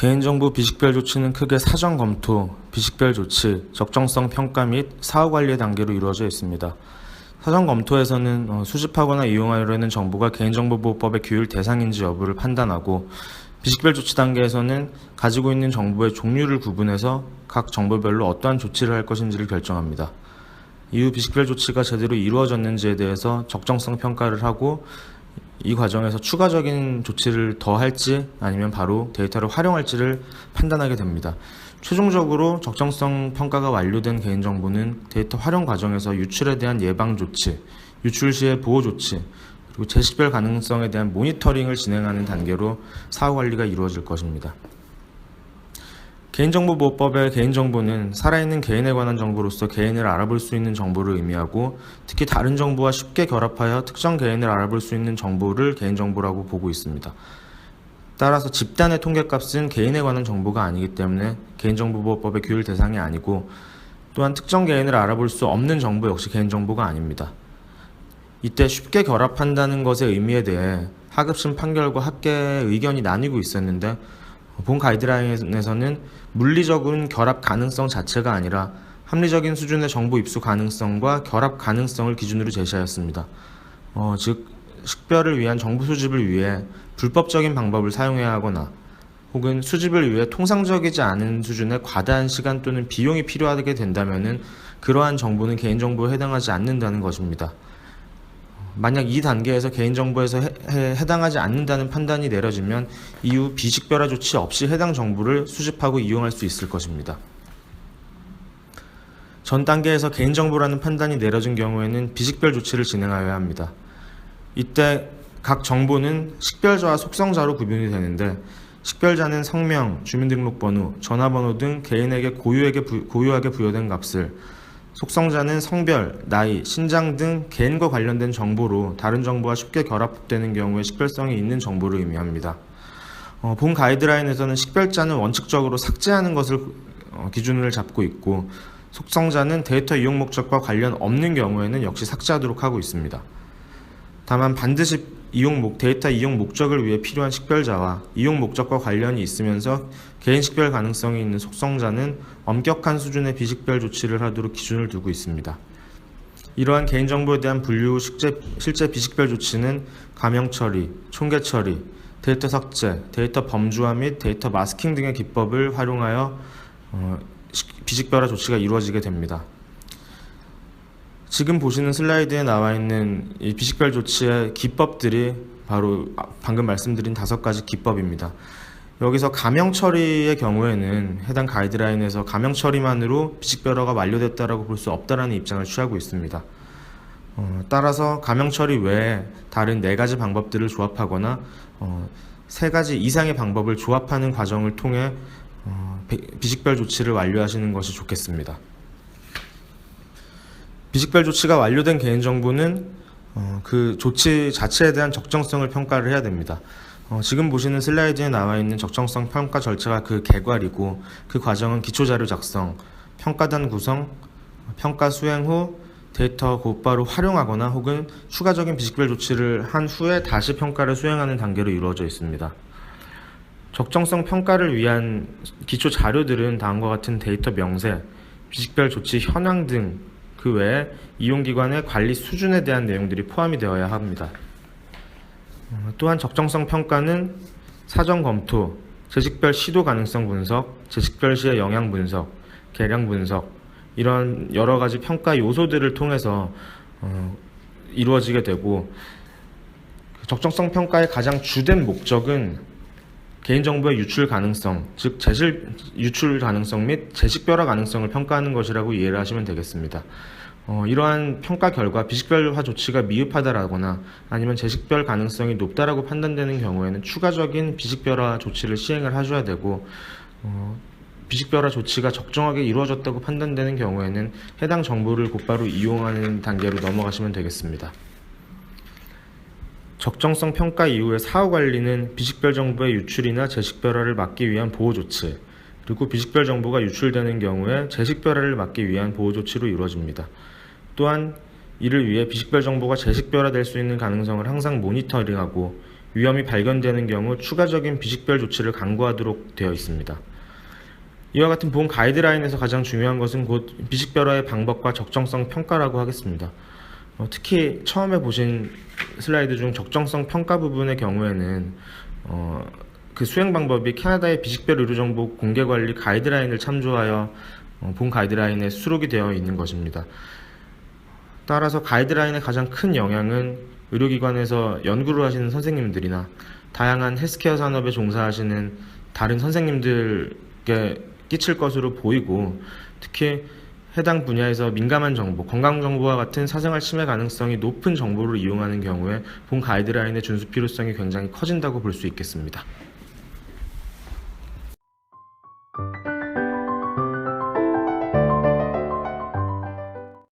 개인정보 비식별 조치는 크게 사전 검토, 비식별 조치, 적정성 평가 및 사후 관리의 단계로 이루어져 있습니다. 사전 검토에서는 수집하거나 이용하려는 정보가 개인정보보호법의 규율 대상인지 여부를 판단하고, 비식별 조치 단계에서는 가지고 있는 정보의 종류를 구분해서 각 정보별로 어떠한 조치를 할 것인지를 결정합니다. 이후 비식별 조치가 제대로 이루어졌는지에 대해서 적정성 평가를 하고, 이 과정에서 추가적인 조치를 더 할지 아니면 바로 데이터를 활용할지를 판단하게 됩니다. 최종적으로 적정성 평가가 완료된 개인정보는 데이터 활용 과정에서 유출에 대한 예방 조치, 유출 시의 보호 조치, 그리고 재식별 가능성에 대한 모니터링을 진행하는 단계로 사후 관리가 이루어질 것입니다. 개인정보보호법의 개인정보는 살아있는 개인에 관한 정보로서 개인을 알아볼 수 있는 정보를 의미하고, 특히 다른 정보와 쉽게 결합하여 특정 개인을 알아볼 수 있는 정보를 개인정보라고 보고 있습니다. 따라서 집단의 통계값은 개인에 관한 정보가 아니기 때문에 개인정보보호법의 규율 대상이 아니고, 또한 특정 개인을 알아볼 수 없는 정보 역시 개인정보가 아닙니다. 이때 쉽게 결합한다는 것의 의미에 대해 하급심 판결과 학계의 의견이 나뉘고 있었는데, 본 가이드라인에서는 물리적인 결합 가능성 자체가 아니라 합리적인 수준의 정보 입수 가능성과 결합 가능성을 기준으로 제시하였습니다. 즉 식별을 위한 정보 수집을 위해 불법적인 방법을 사용해야 하거나, 혹은 수집을 위해 통상적이지 않은 수준의 과다한 시간 또는 비용이 필요하게 된다면 그러한 정보는 개인정보에 해당하지 않는다는 것입니다. 만약 이 단계에서 개인정보에서 해당하지 않는다는 판단이 내려지면 이후 비식별화 조치 없이 해당 정보를 수집하고 이용할 수 있을 것입니다. 전 단계에서 개인정보라는 판단이 내려진 경우에는 비식별 조치를 진행하여야 합니다. 이때 각 정보는 식별자와 속성자로 구분이 되는데, 식별자는 성명, 주민등록번호, 전화번호 등 개인에게 고유하게 부여된 값을, 속성자는 성별, 나이, 신장 등 개인과 관련된 정보로 다른 정보와 쉽게 결합되는 경우에 식별성이 있는 정보를 의미합니다. 본 가이드라인에서는 식별자는 원칙적으로 삭제하는 것을 기준을 잡고 있고, 속성자는 데이터 이용 목적과 관련 없는 경우에는 역시 삭제하도록 하고 있습니다. 다만 반드시 데이터 이용 목적을 위해 필요한 식별자와 이용 목적과 관련이 있으면서 개인 식별 가능성이 있는 속성자는 엄격한 수준의 비식별 조치를 하도록 기준을 두고 있습니다. 이러한 개인정보에 대한 분류 후 실제 비식별 조치는 가명 처리, 총계 처리, 데이터 삭제, 데이터 범주화 및 데이터 마스킹 등의 기법을 활용하여 비식별화 조치가 이루어지게 됩니다. 지금 보시는 슬라이드에 나와 있는 이 비식별 조치의 기법들이 바로 방금 말씀드린 5가지 기법입니다. 여기서 가명 처리의 경우에는 해당 가이드라인에서 가명 처리만으로 비식별화가 완료됐다고 볼 수 없다라는 입장을 취하고 있습니다. 따라서 가명 처리 외에 다른 4가지 방법들을 조합하거나 3가지 이상의 방법을 조합하는 과정을 통해 비식별 조치를 완료하시는 것이 좋겠습니다. 비식별 조치가 완료된 개인정보는 그 조치 자체에 대한 적정성을 평가를 해야 됩니다. 지금 보시는 슬라이드에 나와 있는 적정성 평가 절차가 그 개괄이고, 그 과정은 기초자료 작성, 평가단 구성, 평가 수행 후 데이터 곧바로 활용하거나 혹은 추가적인 비식별 조치를 한 후에 다시 평가를 수행하는 단계로 이루어져 있습니다. 적정성 평가를 위한 기초 자료들은 다음과 같은 데이터 명세, 비식별 조치 현황 등 그 외에 이용기관의 관리 수준에 대한 내용들이 포함이 되어야 합니다. 또한 적정성 평가는 사전 검토, 재식별 시도 가능성 분석, 재식별 시의 영향 분석, 계량 분석, 이런 여러 가지 평가 요소들을 통해서 이루어지게 되고, 적정성 평가의 가장 주된 목적은 개인정보의 유출 가능성, 즉 유출 가능성 및 재식별화 가능성을 평가하는 것이라고 이해를 하시면 되겠습니다. 이러한 평가 결과 비식별화 조치가 미흡하다라거나 아니면 재식별 가능성이 높다라고 판단되는 경우에는 추가적인 비식별화 조치를 시행을 하셔야 되고, 비식별화 조치가 적정하게 이루어졌다고 판단되는 경우에는 해당 정보를 곧바로 이용하는 단계로 넘어가시면 되겠습니다. 적정성 평가 이후의 사후 관리는 비식별 정보의 유출이나 재식별화를 막기 위한 보호 조치, 그리고 비식별 정보가 유출되는 경우에 재식별화를 막기 위한 보호 조치로 이루어집니다. 또한 이를 위해 비식별 정보가 재식별화될 수 있는 가능성을 항상 모니터링하고, 위험이 발견되는 경우 추가적인 비식별 조치를 강구하도록 되어 있습니다. 이와 같은 보험 가이드라인에서 가장 중요한 것은 곧 비식별화의 방법과 적정성 평가라고 하겠습니다. 특히 처음에 보신 슬라이드 중 적정성 평가 부분의 경우에는 그 수행 방법이 캐나다의 비식별 의료정보 공개관리 가이드라인을 참조하여 본 가이드라인에 수록이 되어 있는 것입니다. 따라서 가이드라인의 가장 큰 영향은 의료기관에서 연구를 하시는 선생님들이나 다양한 헬스케어 산업에 종사하시는 다른 선생님들께 끼칠 것으로 보이고, 특히 해당 분야에서 민감한 정보, 건강정보와 같은 사생활 침해 가능성이 높은 정보를 이용하는 경우에 본 가이드라인의 준수 필요성이 굉장히 커진다고 볼 수 있겠습니다.